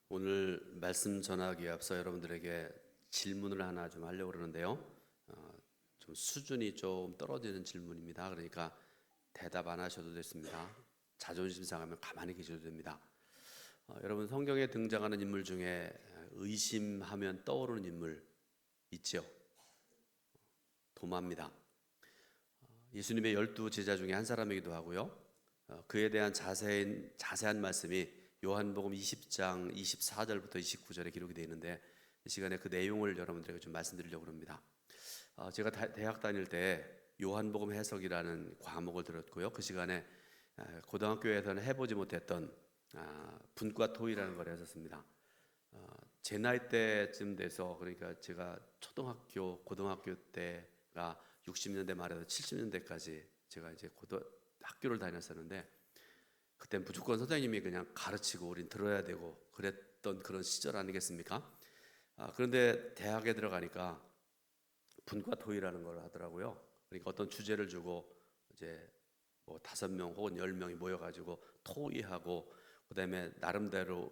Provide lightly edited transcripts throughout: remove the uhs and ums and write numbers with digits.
오늘 말씀 전하기에 앞서 여러분들에게 질문을 하나 좀 하려고 그러는데요. 좀 수준이 좀 떨어지는 질문입니다. 그러니까 대답 안 하셔도 됐습니다. 자존심 상하면 가만히 계셔도 됩니다. 여러분 성경에 등장하는 인물 중에 의심하면 떠오르는 인물 있죠? 도마입니다. 예수님의 12 제자 중에 한 사람이기도 하고요. 그에 대한 자세한 말씀이 요한복음 20장 24절부터 29절에 기록이 되어 있는데 이 시간에 그 내용을 여러분들에게 좀 말씀드리려고 합니다. 제가 대학 다닐 때 요한복음 해석이라는 과목을 들었고요. 그 시간에 고등학교에서는 해보지 못했던 분과 토의라는 걸 했었습니다. 제 나이 때쯤 돼서, 그러니까 제가 초등학교, 고등학교 때가 60년대 말에서 70년대까지 제가 이제 학교를 다녔었는데, 그때 무조건 선생님이 그냥 가르치고 우린 들어야 되고 그랬던 그런 시절 아니겠습니까? 그런데 대학에 들어가니까 분과 토의라는 걸 하더라고요. 그러니까 어떤 주제를 주고 이제 뭐 5명 혹은 10명이 모여가지고 토의하고 그다음에 나름대로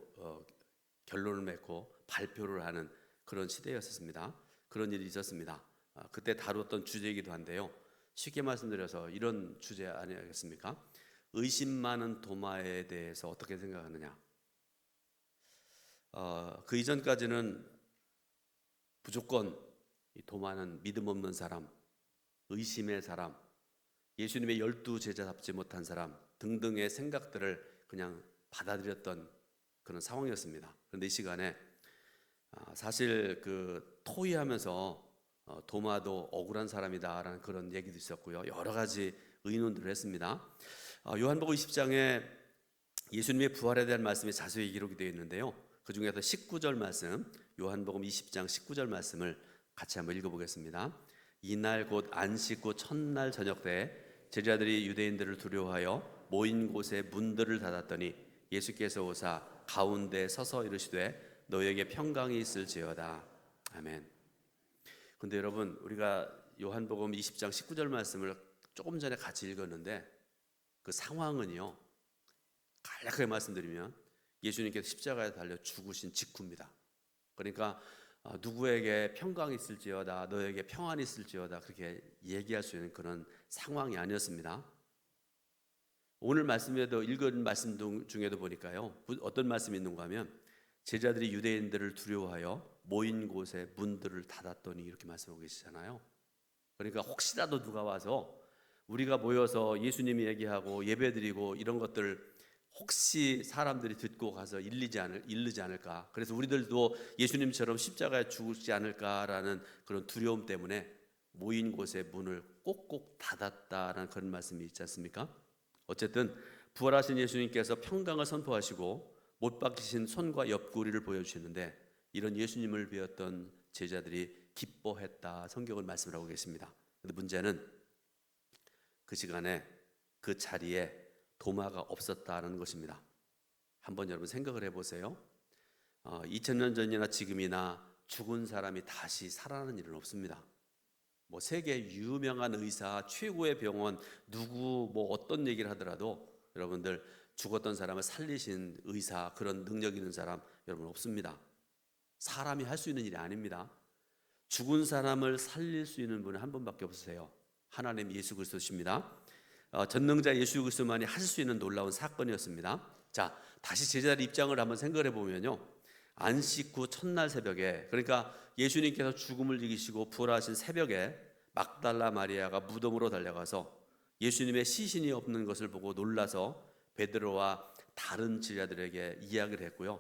결론을 맺고 발표를 하는 그런 시대였습니다. 그런 일이 있었습니다. 그때 다루었던 주제이기도 한데요. 쉽게 말씀드려서 이런 주제 아니겠습니까? 의심 많은 도마에 대해서 어떻게 생각하느냐? 그 이전까지는 무조건 이 도마는 믿음 없는 사람, 의심의 사람, 예수님의 12 제자답지 못한 사람 등등의 생각들을 그냥 받아들였던 그런 상황이었습니다. 그런데 이 시간에 사실 그 토의하면서 도마도 억울한 사람이다라는 그런 얘기도 있었고요. 여러 가지 의논들을 했습니다. 요한복음 20장에 예수님의 부활에 대한 말씀이 자세히 기록이 되어 있는데요. 그 중에서 19절 말씀, 요한복음 20장 19절 말씀을 같이 한번 읽어보겠습니다. 이날 곧 안식 후 첫날 저녁 때 제자들이 유대인들을 두려워하여 모인 곳에 문들을 닫았더니 예수께서 오사 가운데 서서 이르시되 너에게 평강이 있을지어다. 아멘. 근데 여러분, 우리가 요한복음 20장 19절 말씀을 조금 전에 같이 읽었는데 그 상황은요, 간략하게 말씀드리면 예수님께서 십자가에 달려 죽으신 직후입니다. 그러니까 누구에게 평강이 있을지어다, 너에게 평안이 있을지어다 그렇게 얘기할 수 있는 그런 상황이 아니었습니다. 오늘 말씀에도 읽은 말씀 중에도 보니까요, 어떤 말씀이 있는가 하면 제자들이 유대인들을 두려워하여 모인 곳에 문들을 닫았더니 이렇게 말씀하고 계시잖아요. 그러니까 혹시라도 누가 와서 우리가 모여서 예수님이 얘기하고 예배드리고 이런 것들 혹시 사람들이 듣고 가서 일르지 않을까, 그래서 우리들도 예수님처럼 십자가에 죽지 않을까라는 그런 두려움 때문에 모인 곳에 문을 꼭꼭 닫았다라는 그런 말씀이 있지 않습니까? 어쨌든 부활하신 예수님께서 평강을 선포하시고 못 박히신 손과 옆구리를 보여주시는데 이런 예수님을 배웠던 제자들이 기뻐했다, 성경을 말씀을 하고 계십니다. 그런데 문제는 그 시간에 그 자리에 도마가 없었다는 것입니다. 한번 여러분 생각을 해보세요. 2000년 전이나 지금이나 죽은 사람이 다시 살아나는 일은 없습니다. 뭐 세계 유명한 의사, 최고의 병원, 누구 뭐 어떤 얘기를 하더라도 여러분들 죽었던 사람을 살리신 의사, 그런 능력 있는 사람 여러분 없습니다. 사람이 할 수 있는 일이 아닙니다. 죽은 사람을 살릴 수 있는 분은 한 분밖에 없으세요. 하나님 예수 그리스도십니다. 전능자 예수 그리스도만이 하실 수 있는 놀라운 사건이었습니다. 자, 다시 제자들 입장을 한번 생각해 보면요, 안식 후 첫날 새벽에, 그러니까 예수님께서 죽음을 이기시고 부활하신 새벽에 막달라 마리아가 무덤으로 달려가서 예수님의 시신이 없는 것을 보고 놀라서 베드로와 다른 제자들에게 이야기를 했고요.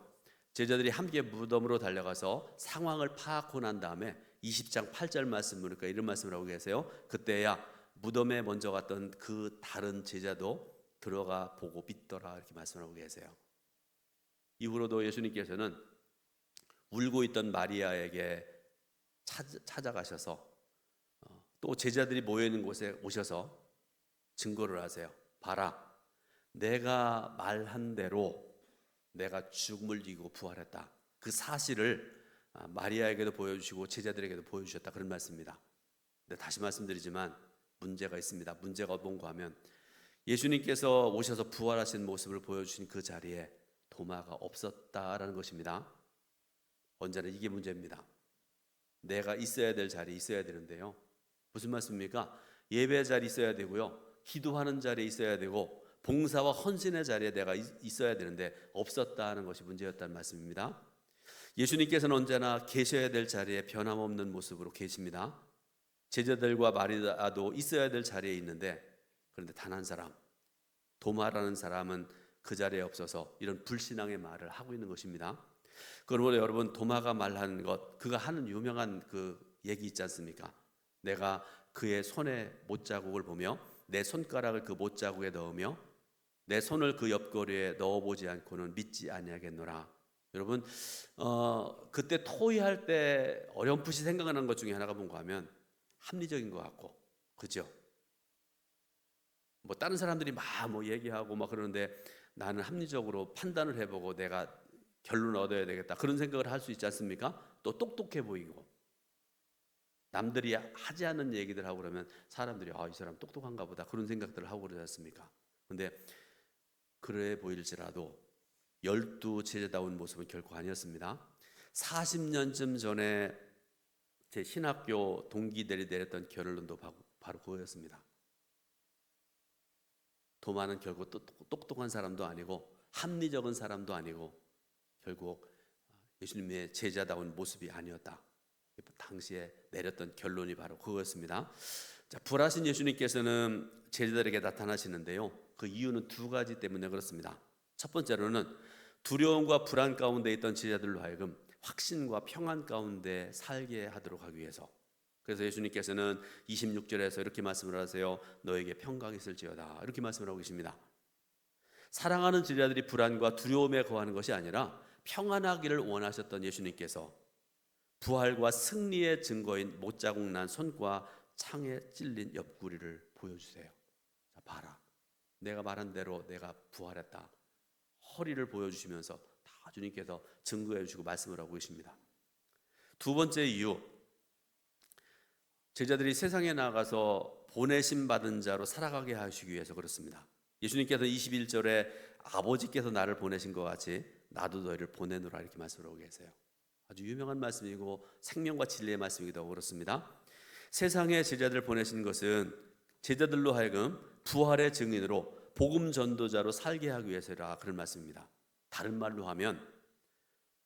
제자들이 함께 무덤으로 달려가서 상황을 파악하고 난 다음에 20장 8절 말씀 보니까 이런 말씀을 하고 계세요. 그때야 무덤에 먼저 갔던 그 다른 제자도 들어가 보고 믿더라, 이렇게 말씀하고 계세요. 이후로도 예수님께서는 울고 있던 마리아에게 찾아가셔서 또 제자들이 모여있는 곳에 오셔서 증거를 하세요. 봐라, 내가 말한 대로 내가 죽음을 이기고 부활했다. 그 사실을 마리아에게도 보여주시고 제자들에게도 보여주셨다, 그런 말씀입니다. 근데 다시 말씀드리지만 문제가 있습니다. 문제가 뭔가 하면 예수님께서 오셔서 부활하신 모습을 보여주신 그 자리에 도마가 없었다라는 것입니다. 언제나 이게 문제입니다. 내가 있어야 될 자리에 있어야 되는데요. 무슨 말씀입니까? 예배 자리에 있어야 되고요. 기도하는 자리에 있어야 되고 봉사와 헌신의 자리에 내가 있어야 되는데 없었다는 것이 문제였다는 말씀입니다. 예수님께서는 언제나 계셔야 될 자리에 변함없는 모습으로 계십니다. 제자들과 마리아도 있어야 될 자리에 있는데 그런데 단 한 사람, 도마라는 사람은 그 자리에 없어서 이런 불신앙의 말을 하고 있는 것입니다. 그러므로 여러분, 도마가 말하는 것, 그가 하는 유명한 그 얘기 있지 않습니까? 내가 그의 손에 못자국을 보며 내 손가락을 그 못자국에 넣으며 내 손을 그 옆구리에 넣어보지 않고는 믿지 아니하겠노라. 여러분, 그때 토의할 때 어렴풋이 생각나는 것 중에 하나가 뭔가 하면 합리적인 것 같고, 그죠? 뭐 다른 사람들이 막 뭐 얘기하고 막 그러는데 나는 합리적으로 판단을 해보고 내가 결론을 얻어야 되겠다, 그런 생각을 할 수 있지 않습니까? 또 똑똑해 보이고 남들이 하지 않는 얘기들 하고 그러면 사람들이 이 사람 똑똑한가 보다, 그런 생각들을 하고 그러지 않습니까? 근데 그래 보일지라도 12 제자다운 모습은 결코 아니었습니다. 40년쯤 전에 제 신학교 동기들이 내렸던 결론도 바로 그거였습니다. 도마는 결국 똑똑한 사람도 아니고 합리적인 사람도 아니고 결국 예수님의 제자다운 모습이 아니었다. 당시에 내렸던 결론이 바로 그거였습니다. 자, 부활하신 예수님께서는 제자들에게 나타나시는데요. 그 이유는 두 가지 때문에 그렇습니다. 첫 번째로는 두려움과 불안 가운데 있던 제자들로 하여금 확신과 평안 가운데 살게 하도록 하기 위해서. 그래서 예수님께서는 26절에서 이렇게 말씀을 하세요. 너에게 평강이 있을지어다, 이렇게 말씀을 하고 계십니다. 사랑하는 제자들이 불안과 두려움에 거하는 것이 아니라 평안하기를 원하셨던 예수님께서 부활과 승리의 증거인 못자국 난 손과 창에 찔린 옆구리를 보여주세요. 자, 봐라, 내가 말한 대로 내가 부활했다. 허리를 보여주시면서 다 주님께서 증거해 주시고 말씀을 하고 계십니다. 두 번째 이유, 제자들이 세상에 나가서 보내심 받은 자로 살아가게 하시기 위해서 그렇습니다. 예수님께서 21절에 아버지께서 나를 보내신 것 같이 나도 너희를 보내노라, 이렇게 말씀하고 계세요. 아주 유명한 말씀이고 생명과 진리의 말씀이기도 하고 그렇습니다. 세상에 제자들을 보내신 것은 제자들로 하여금 부활의 증인으로 복음 전도자로 살게 하기 위해서라, 그런 말씀입니다. 다른 말로 하면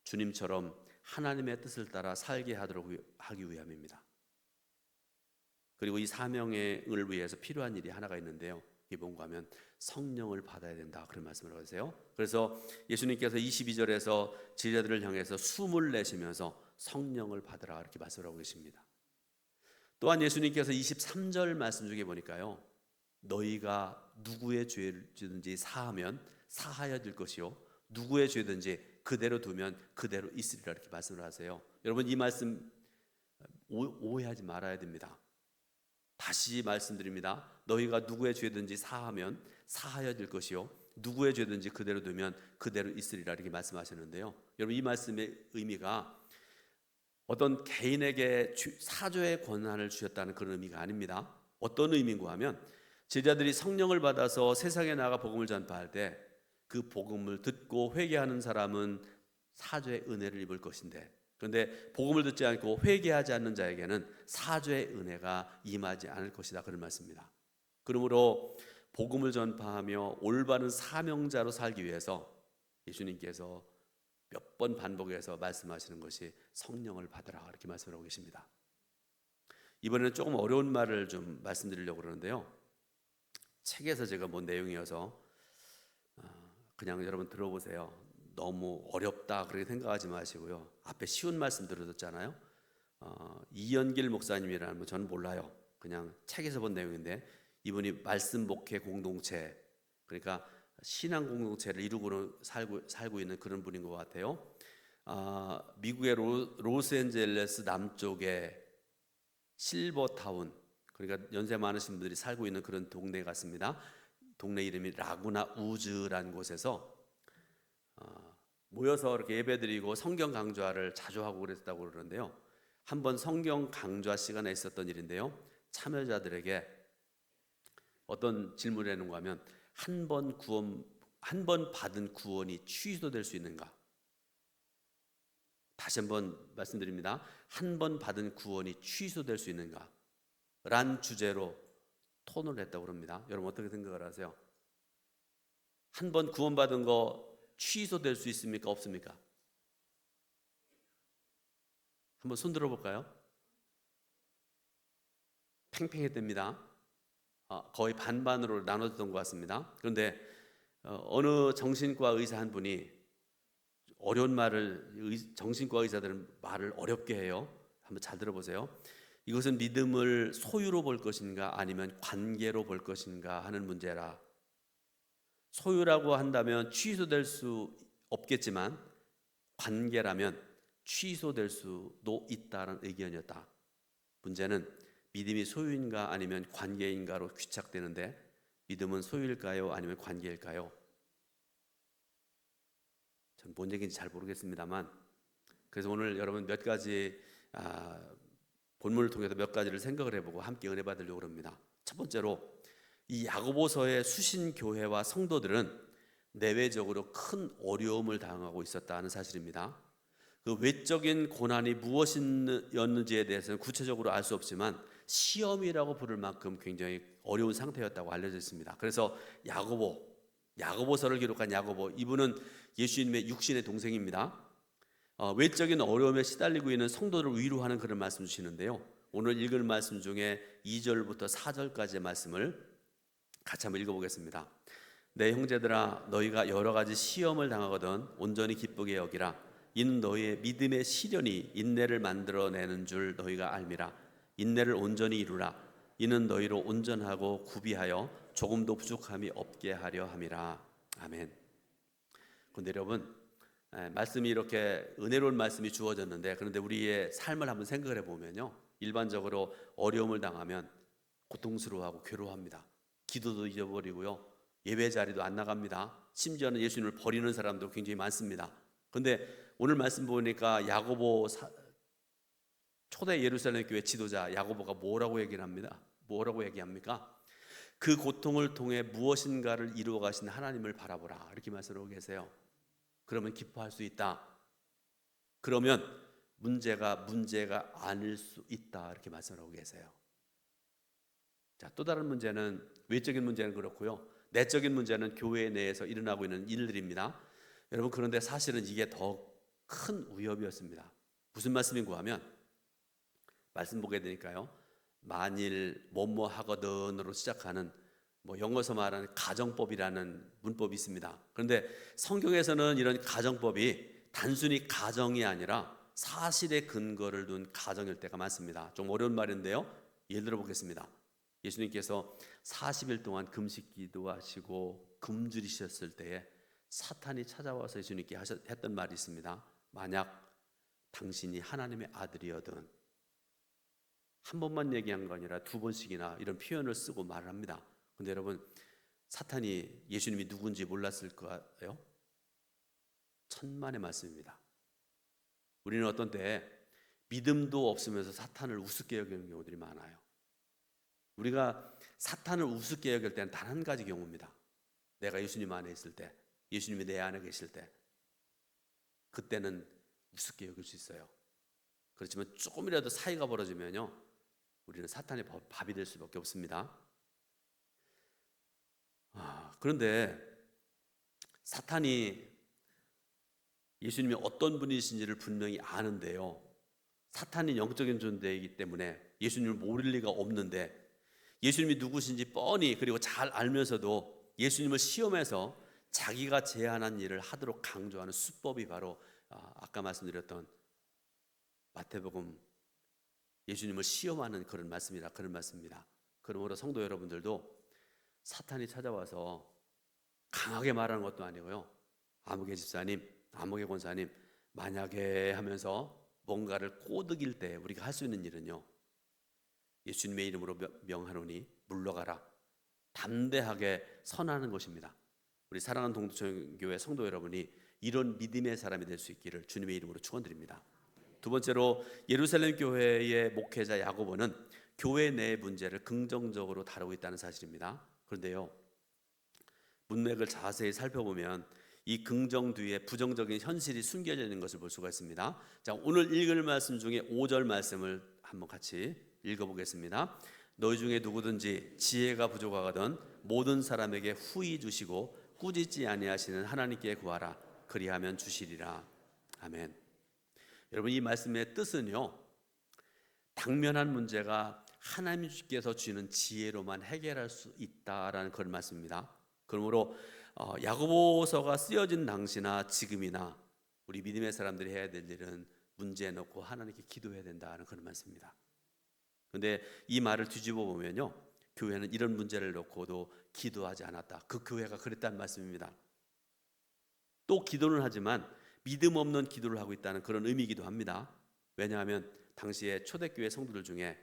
주님처럼 하나님의 뜻을 따라 살게 하도록 하기 위함입니다. 그리고 이 사명을 위해서 필요한 일이 하나가 있는데요. 이게 뭔가 하면 성령을 받아야 된다, 그런 말씀을 하세요. 그래서 예수님께서 22절에서 제자들을 향해서 숨을 내쉬면서 성령을 받으라, 이렇게 말씀을 하고 계십니다. 또한 예수님께서 23절 말씀 중에 보니까요, 너희가 누구의 죄든지 사하면 사하여 질 것이요 누구의 죄든지 그대로 두면 그대로 있으리라, 이렇게 말씀을 하세요. 여러분, 이 말씀 오해하지 말아야 됩니다. 다시 말씀드립니다. 너희가 누구의 죄든지 사하면 사하여 질 것이요 누구의 죄든지 그대로 두면 그대로 있으리라, 이렇게 말씀하시는데요. 여러분, 이 말씀의 의미가 어떤 개인에게 사죄의 권한을 주셨다는 그런 의미가 아닙니다. 어떤 의미인가 하면 제자들이 성령을 받아서 세상에 나가 복음을 전파할 때 그 복음을 듣고 회개하는 사람은 사죄의 은혜를 입을 것인데, 그런데 복음을 듣지 않고 회개하지 않는 자에게는 사죄의 은혜가 임하지 않을 것이다, 그런 말씀입니다. 그러므로 복음을 전파하며 올바른 사명자로 살기 위해서 예수님께서 몇 번 반복해서 말씀하시는 것이 성령을 받으라, 이렇게 말씀하고 계십니다. 이번에는 조금 어려운 말을 좀 말씀드리려고 그러는데요. 책에서 제가 본 내용이어서 그냥 여러분 들어보세요. 너무 어렵다 그렇게 생각하지 마시고요. 앞에 쉬운 말씀 들어줬잖아요. 이연길 목사님이라는 분 저는 몰라요. 그냥 책에서 본 내용인데 이분이 말씀 목회 공동체, 그러니까 신앙 공동체를 이루고 살고 있는 그런 분인 것 같아요. 미국의 로스앤젤레스 남쪽에 실버타운, 그러니까 연세 많으신 분들이 살고 있는 그런 동네 같습니다. 동네 이름이 라구나 우즈라는 곳에서 모여서 이렇게 예배드리고 성경 강좌를 자주 하고 그랬다고 그러는데요. 한번 성경 강좌 시간에 있었던 일인데요. 참여자들에게 어떤 질문을 해놓은 거 하면 한 번 구원 한 번 받은 구원이 취소될 수 있는가? 다시 한번 말씀드립니다. 한 번 받은 구원이 취소될 수 있는가? 란 주제로 토론을 했다고 합니다. 여러분 어떻게 생각을 하세요? 한 번 구원받은 거 취소될 수 있습니까? 없습니까? 한번 손 들어볼까요? 팽팽했답니다. 거의 반반으로 나눠졌던 것 같습니다. 그런데 어느 정신과 의사 한 분이 어려운 말을, 정신과 의사들은 말을 어렵게 해요. 한번 잘 들어보세요. 이것은 믿음을 소유로 볼 것인가 아니면 관계로 볼 것인가 하는 문제라. 소유라고 한다면 취소될 수 없겠지만 관계라면 취소될 수도 있다는 의견이었다. 문제는 믿음이 소유인가 아니면 관계인가로 귀착되는데, 믿음은 소유일까요 아니면 관계일까요? 전 뭔 얘기인지 잘 모르겠습니다만, 그래서 오늘 여러분 몇 가지 본문을 통해서 몇 가지를 생각을 해보고 함께 은혜 받으려고 합니다. 첫 번째로, 이 야고보서의 수신 교회와 성도들은 내외적으로 큰 어려움을 당하고 있었다는 사실입니다. 그 외적인 고난이 무엇이었는지에 대해서는 구체적으로 알 수 없지만 시험이라고 부를 만큼 굉장히 어려운 상태였다고 알려져 있습니다. 그래서 야고보서를 기록한 야고보, 이분은 예수님의 육신의 동생입니다. 외적인 어려움에 시달리고 있는 성도들을 위로하는 그런 말씀 주시는데요. 오늘 읽을 말씀 중에 2절부터 4절까지의 말씀을 같이 한번 읽어보겠습니다. 내 형제들아, 너희가 여러 가지 시험을 당하거든 온전히 기쁘게 여기라. 이는 너희의 믿음의 시련이 인내를 만들어내는 줄 너희가 알미라. 인내를 온전히 이루라. 이는 너희로 온전하고 구비하여 조금도 부족함이 없게 하려 함이라. 아멘. 그런데 여러분, 말씀이 이렇게 은혜로운 말씀이 주어졌는데, 그런데 우리의 삶을 한번 생각을 해보면요, 일반적으로 어려움을 당하면 고통스러워하고 괴로워합니다. 기도도 잊어버리고요, 예배 자리도 안 나갑니다. 심지어는 예수님을 버리는 사람도 굉장히 많습니다. 그런데 오늘 말씀 보니까 초대 예루살렘 교회 지도자 야고보가 뭐라고 얘기를 합니다. 뭐라고 얘기합니까? 그 고통을 통해 무엇인가를 이루어 가신 하나님을 바라보라, 이렇게 말씀하고 계세요. 그러면 기뻐할 수 있다. 그러면 문제가 아닐 수 있다, 이렇게 말씀하고 계세요. 자, 또 다른 문제는, 외적인 문제는 그렇고요, 내적인 문제는 교회 내에서 일어나고 있는 일들입니다. 여러분, 그런데 사실은 이게 더 큰 위협이었습니다. 무슨 말씀인고 하면, 말씀 보게 되니까요, 만일 뭐뭐 하거든으로 시작하는 영어에서 말하는 가정법이라는 문법이 있습니다. 그런데 성경에서는 이런 가정법이 단순히 가정이 아니라 사실의 근거를 둔 가정일 때가 많습니다. 좀 어려운 말인데요, 예를 들어 보겠습니다. 예수님께서 40일 동안 금식 기도하시고 굶주리셨을 때에 사탄이 찾아와서 예수님께 했던 말이 있습니다. 만약 당신이 하나님의 아들이어든, 한 번만 얘기한 거 아니라 두 번씩이나 이런 표현을 쓰고 말을 합니다. 근데 여러분, 사탄이 예수님이 누군지 몰랐을 거예요? 천만의 말씀입니다. 우리는 어떤 때 믿음도 없으면서 사탄을 우습게 여기는 경우들이 많아요. 우리가 사탄을 우습게 여길 때는 단 한 가지 경우입니다. 내가 예수님 안에 있을 때, 예수님이 내 안에 계실 때, 그때는 우습게 여길 수 있어요. 그렇지만 조금이라도 사이가 벌어지면요, 우리는 사탄의 밥이 될 수밖에 없습니다. 그런데 사탄이 예수님이 어떤 분이신지를 분명히 아는데요, 사탄이 영적인 존재이기 때문에 예수님을 모를 리가 없는데, 예수님이 누구신지 뻔히 그리고 잘 알면서도 예수님을 시험해서 자기가 제안한 일을 하도록 강조하는 수법이 바로 아까 말씀드렸던 마태복음, 예수님을 시험하는 그런 말씀입니다. 그러므로 성도 여러분들도 사탄이 찾아와서 강하게 말하는 것도 아니고요, 아무개 집사님, 아무개 권사님, 만약에 하면서 뭔가를 꼬드길 때 우리가 할 수 있는 일은요, 예수님의 이름으로 명하노니 물러가라, 담대하게 선하는 것입니다. 우리 사랑하는 동두천교회 성도 여러분이 이런 믿음의 사람이 될 수 있기를 주님의 이름으로 축원드립니다. 두 번째로, 예루살렘 교회의 목회자 야고보는 교회 내의 문제를 긍정적으로 다루고 있다는 사실입니다. 그런데요, 문맥을 자세히 살펴보면 이 긍정 뒤에 부정적인 현실이 숨겨져 있는 것을 볼 수가 있습니다. 자, 오늘 읽을 말씀 중에 5절 말씀을 한번 같이 읽어보겠습니다. 너희 중에 누구든지 지혜가 부족하거든 모든 사람에게 후히 주시고 꾸짖지 아니하시는 하나님께 구하라. 그리하면 주시리라. 아멘. 여러분, 이 말씀의 뜻은요, 당면한 문제가 하나님께서 주시는 지혜로만 해결할 수 있다라는 그런 말씀입니다. 그러므로 야고보서가 쓰여진 당시나 지금이나 우리 믿음의 사람들이 해야 될 일은 문제 놓고 하나님께 기도해야 된다는 그런 말씀입니다. 그런데 이 말을 뒤집어 보면요, 교회는 이런 문제를 놓고도 기도하지 않았다. 그 교회가 그랬다는 말씀입니다. 또 기도는 하지만 믿음 없는 기도를 하고 있다는 그런 의미이기도 합니다. 왜냐하면 당시에 초대교회 성도들 중에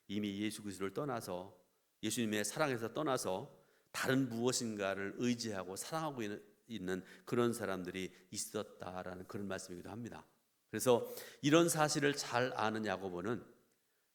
이미 예수 그리스도를 떠나서 예수님의 사랑에서 떠나서 다른 무엇인가를 의지하고 사랑하고 있는 그런 사람들이 있었다라는 그런 말씀이기도 합니다. 그래서 이런 사실을 잘 아는 야고보는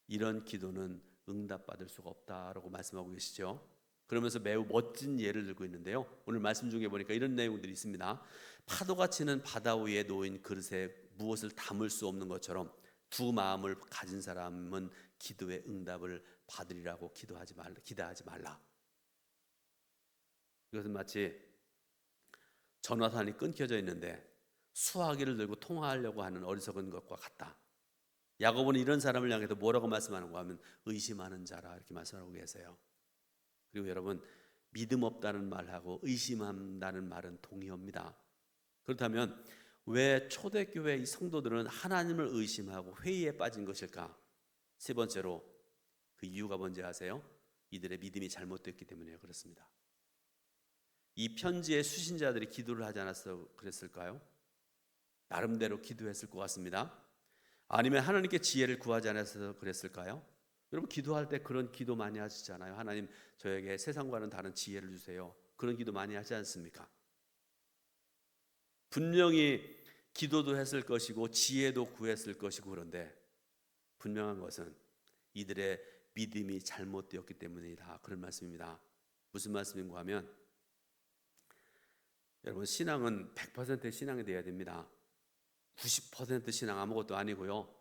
이런 기도는 응답받을 수가 없다라고 말씀하고 계시죠. 그러면서 매우 멋진 예를 들고 있는데요, 오늘 말씀 중에 보니까 이런 내용들이 있습니다. 파도가 치는 바다 위에 놓인 그릇에 무엇을 담을 수 없는 것처럼 두 마음을 가진 사람은 기도의 응답을 받으리라고 기대하지 말라. 이것은 마치 전화선이 끊겨져 있는데 수화기를 들고 통화하려고 하는 어리석은 것과 같다. 야고보는 이런 사람을 향해서 뭐라고 말씀하는가 하면 의심하는 자라 이렇게 말씀하고 계세요. 그리고 여러분, 믿음 없다는 말하고 의심한다는 말은 동의어입니다. 그렇다면 왜 초대교회 이 성도들은 하나님을 의심하고 회의에 빠진 것일까? 세 번째로 그 이유가 뭔지 아세요? 이들의 믿음이 잘못됐기 때문에 그렇습니다. 이 편지의 수신자들이 기도를 하지 않아서 그랬을까요? 나름대로 기도했을 것 같습니다. 아니면 하나님께 지혜를 구하지 않아서 그랬을까요? 여러분, 기도할 때 그런 기도 많이 하시잖아요. 하나님, 저에게 세상과는 다른 지혜를 주세요. 그런 기도 많이 하지 않습니까? 분명히 기도도 했을 것이고 지혜도 구했을 것이고, 그런데 분명한 것은 이들의 믿음이 잘못되었기 때문이다, 그런 말씀입니다. 무슨 말씀인가 하면, 여러분, 신앙은 100% 신앙이 되어야 됩니다. 90% 신앙 아무것도 아니고요,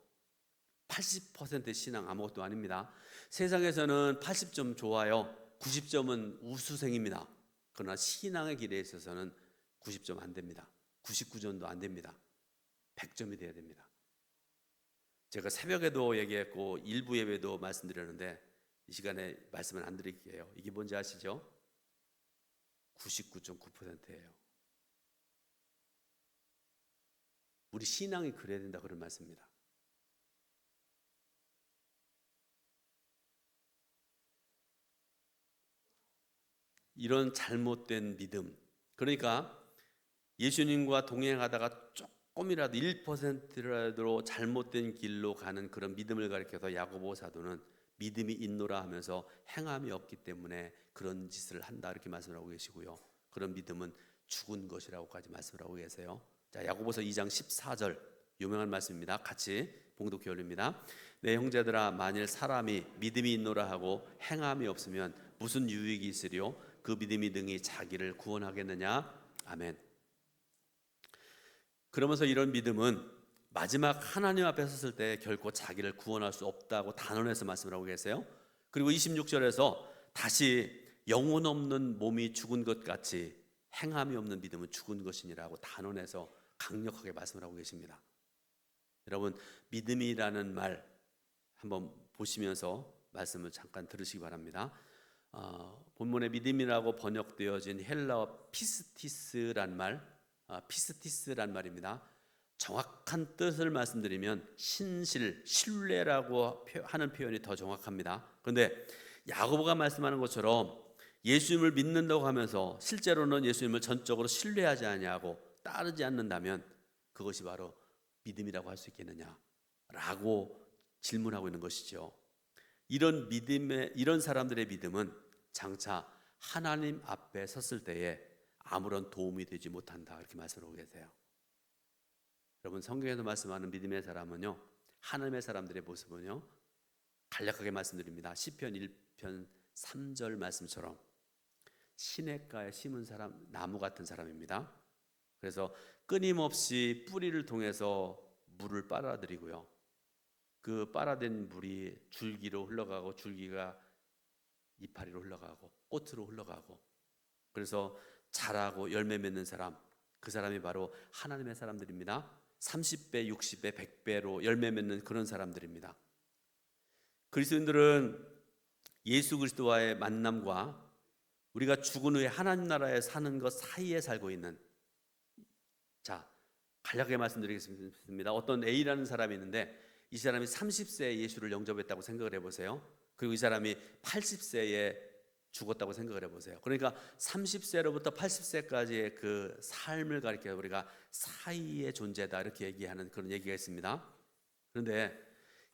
80% 신앙 아무것도 아닙니다. 세상에서는 80점 좋아요, 90점은 우수생입니다. 그러나 신앙의 길에 있어서는 90점 안 됩니다. 99점도 안 됩니다. 100점이 돼야 됩니다. 제가 새벽에도 얘기했고 일부 예배도 말씀드렸는데 이 시간에 말씀을 안 드릴게요. 이게 뭔지 아시죠? 99.9%예요. 우리 신앙이 그래야 된다, 그런 말씀입니다. 이런 잘못된 믿음, 그러니까 예수님과 동행하다가 조금이라도 1%라도 잘못된 길로 가는 그런 믿음을 가리켜서 야고보 사도는 믿음이 있노라 하면서 행함이 없기 때문에 그런 짓을 한다, 이렇게 말씀을 하고 계시고요, 그런 믿음은 죽은 것이라고까지 말씀을 하고 계세요. 자, 야고보서 2장 14절 유명한 말씀입니다. 같이 봉독해 올립니다. 내 형제들아, 만일 사람이 믿음이 있노라 하고 행함이 없으면 무슨 유익이 있으리요? 그 믿음이 능히 자기를 구원하겠느냐? 아멘. 그러면서 이런 믿음은 마지막 하나님 앞에 섰을 때 결코 자기를 구원할 수 없다고 단언해서 말씀을 하고 계세요. 그리고 26절에서 다시 영혼 없는 몸이 죽은 것 같이 행함이 없는 믿음은 죽은 것이니라고 단언해서 강력하게 말씀을 하고 계십니다. 여러분, 믿음이라는 말 한번 보시면서 말씀을 잠깐 들으시기 바랍니다. 본문에 믿음이라고 번역되어진 헬라어 피스티스란 말입니다. 정확한 뜻을 말씀드리면 신실, 신뢰라고 하는 표현이 더 정확합니다. 그런데 야고보가 말씀하는 것처럼 예수님을 믿는다고 하면서 실제로는 예수님을 전적으로 신뢰하지 아니하고 따르지 않는다면 그것이 바로 믿음이라고 할 수 있겠느냐라고 질문하고 있는 것이죠. 이런 사람들의 믿음은 장차 하나님 앞에 섰을 때에 아무런 도움이 되지 못한다, 이렇게 말씀하고 계세요. 여러분, 성경에서 말씀하는 믿음의 사람은요, 하나님의 사람들의 모습은요, 간략하게 말씀드립니다. 시편 1편 3절 말씀처럼 시냇가에 심은 사람, 나무 같은 사람입니다. 그래서 끊임없이 뿌리를 통해서 물을 빨아들이고요. 그 빨아들인 물이 줄기로 흘러가고 줄기가 이파리로 흘러가고 꽃으로 흘러가고, 그래서 자라고 열매 맺는 사람, 그 사람이 바로 하나님의 사람들입니다. 30배, 60배, 100배로 열매 맺는 그런 사람들입니다. 그리스도인들은 예수 그리스도와의 만남과 우리가 죽은 후에 하나님 나라에 사는 것 사이에 살고 있는, 자, 간략하게 말씀드리겠습니다. 어떤 A라는 사람이 있는데 이 사람이 30세에 예수를 영접했다고 생각을 해보세요. 그리고 이 사람이 80세에 죽었다고 생각을 해보세요. 그러니까 30세로부터 80세까지의 그 삶을 가리켜 우리가 사이의 존재다 이렇게 얘기하는 그런 얘기가 있습니다. 그런데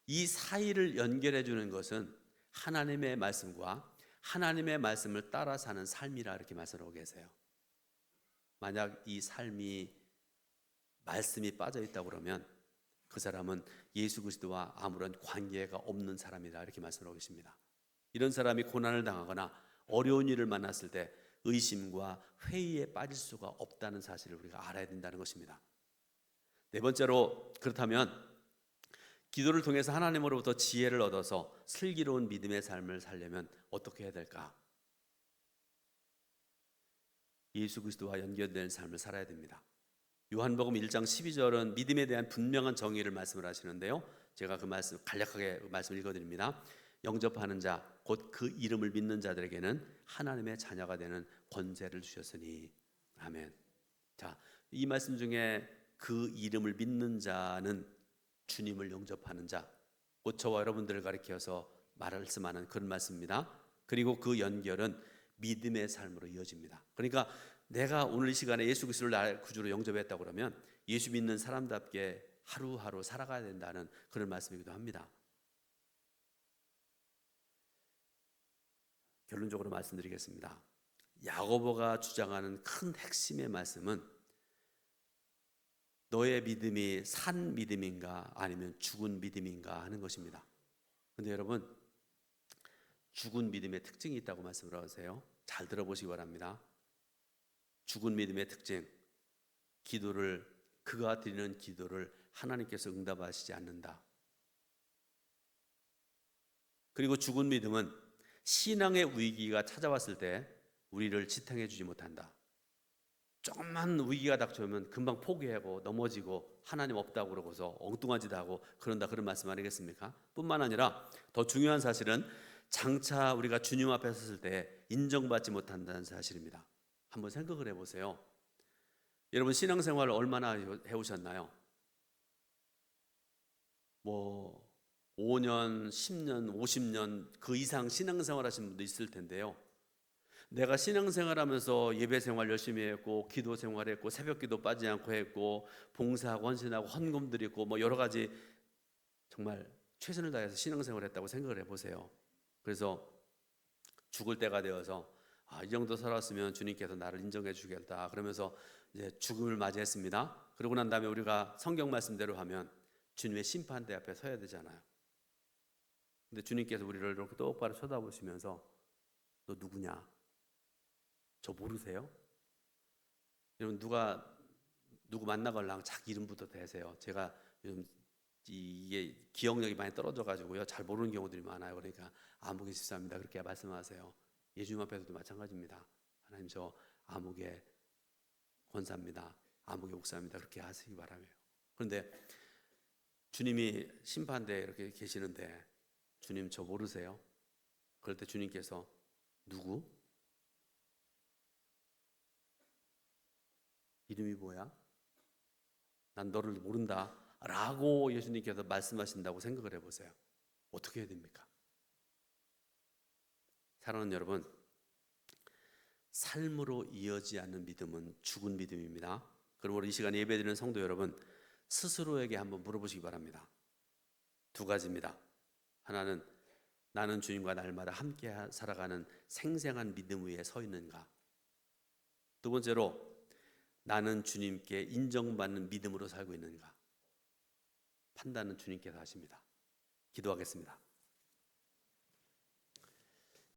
이 사이를 연결해 주는 것은 하나님의 말씀과 하나님의 말씀을 따라 사는 삶이라 이렇게 말씀하고 계세요. 만약 이 삶이 말씀이 빠져 있다고 그러면 그 사람은 예수 그리스도와 아무런 관계가 없는 사람이다 이렇게 말씀하고 계십니다. 이런 사람이 고난을 당하거나 어려운 일을 만났을 때 의심과 회의에 빠질 수가 없다는 사실을 우리가 알아야 된다는 것입니다. 네 번째로, 그렇다면 기도를 통해서 하나님으로부터 지혜를 얻어서 슬기로운 믿음의 삶을 살려면 어떻게 해야 될까? 예수 그리스도와 연결된 삶을 살아야 됩니다. 요한복음 1장 12절은 믿음에 대한 분명한 정의를 말씀을 하시는데요, 제가 그 말씀 간략하게 말씀을 읽어드립니다. 영접하는 자, 곧 그 이름을 믿는 자들에게는 하나님의 자녀가 되는 권세를 주셨으니. 아멘. 자, 이 말씀 중에 그 이름을 믿는 자는 주님을 영접하는 자, 곧 저와 여러분들을 가리켜서 말씀하는 그런 말씀입니다. 그리고 그 연결은 믿음의 삶으로 이어집니다. 그러니까 내가 오늘 이 시간에 예수 그리스도를 나의 구주로 영접했다고 그러면 예수 믿는 사람답게 하루하루 살아가야 된다는 그런 말씀이기도 합니다. 결론적으로 말씀드리겠습니다. 야고보가 주장하는 큰 핵심의 말씀은 너의 믿음이 산 믿음인가 아니면 죽은 믿음인가 하는 것입니다. 그런데 여러분, 죽은 믿음의 특징이 있다고 말씀을 하세요. 잘 들어보시기 바랍니다. 죽은 믿음의 특징, 기도를, 그가 드리는 기도를 하나님께서 응답하시지 않는다. 그리고 죽은 믿음은 신앙의 위기가 찾아왔을 때 우리를 지탱해 주지 못한다. 조금만 위기가 닥쳐오면 금방 포기하고 넘어지고 하나님 없다고 그러고서 엉뚱한 짓 하고 그런다, 그런 말씀 아니겠습니까? 뿐만 아니라 더 중요한 사실은 장차 우리가 주님 앞에 섰을 때 인정받지 못한다는 사실입니다. 한번 생각을 해보세요. 여러분, 신앙생활을 얼마나 해오셨나요? 5년, 10년, 50년 그 이상 신앙생활 하신 분도 있을 텐데요, 내가 신앙생활하면서 예배생활 열심히 했고 기도생활 했고 새벽기도 빠지지 않고 했고 봉사하고 헌신하고 헌금 드리고 여러 가지 정말 최선을 다해서 신앙생활 했다고 생각을 해보세요. 그래서 죽을 때가 되어서 이 정도 살았으면 주님께서 나를 인정해 주겠다 그러면서 이제 죽음을 맞이했습니다. 그러고 난 다음에 우리가 성경 말씀대로 하면 주님의 심판대 앞에 서야 되잖아요. 근데 주님께서 우리를 이렇게 똑바로 쳐다보시면서 너 누구냐? 저 모르세요? 여러분, 누구 만나걸랑 자기 이름부터 대세요. 제가 요즘 이게 기억력이 많이 떨어져가지고요, 잘 모르는 경우들이 많아요. 그러니까 아무개 집사입니다 그렇게 말씀하세요. 예수님 앞에서도 마찬가지입니다. 하나님, 저 아무개 권사입니다, 아무개 목사입니다 그렇게 하시기 바라요. 그런데 주님이 심판대에 이렇게 계시는데 주님 저 모르세요? 그럴 때 주님께서 누구? 이름이 뭐야? 난 너를 모른다 라고 예수님께서 말씀하신다고 생각을 해보세요. 어떻게 해야 됩니까? 사랑하는 여러분, 삶으로 이어지지 않는 믿음은 죽은 믿음입니다. 그러므로 이 시간에 예배드리는 성도 여러분, 스스로에게 한번 물어보시기 바랍니다. 두 가지입니다. 하나는 나는 주님과 날마다 함께 살아가는 생생한 믿음 위에 서 있는가? 두 번째로 나는 주님께 인정받는 믿음으로 살고 있는가? 판단은 주님께서 하십니다. 기도하겠습니다.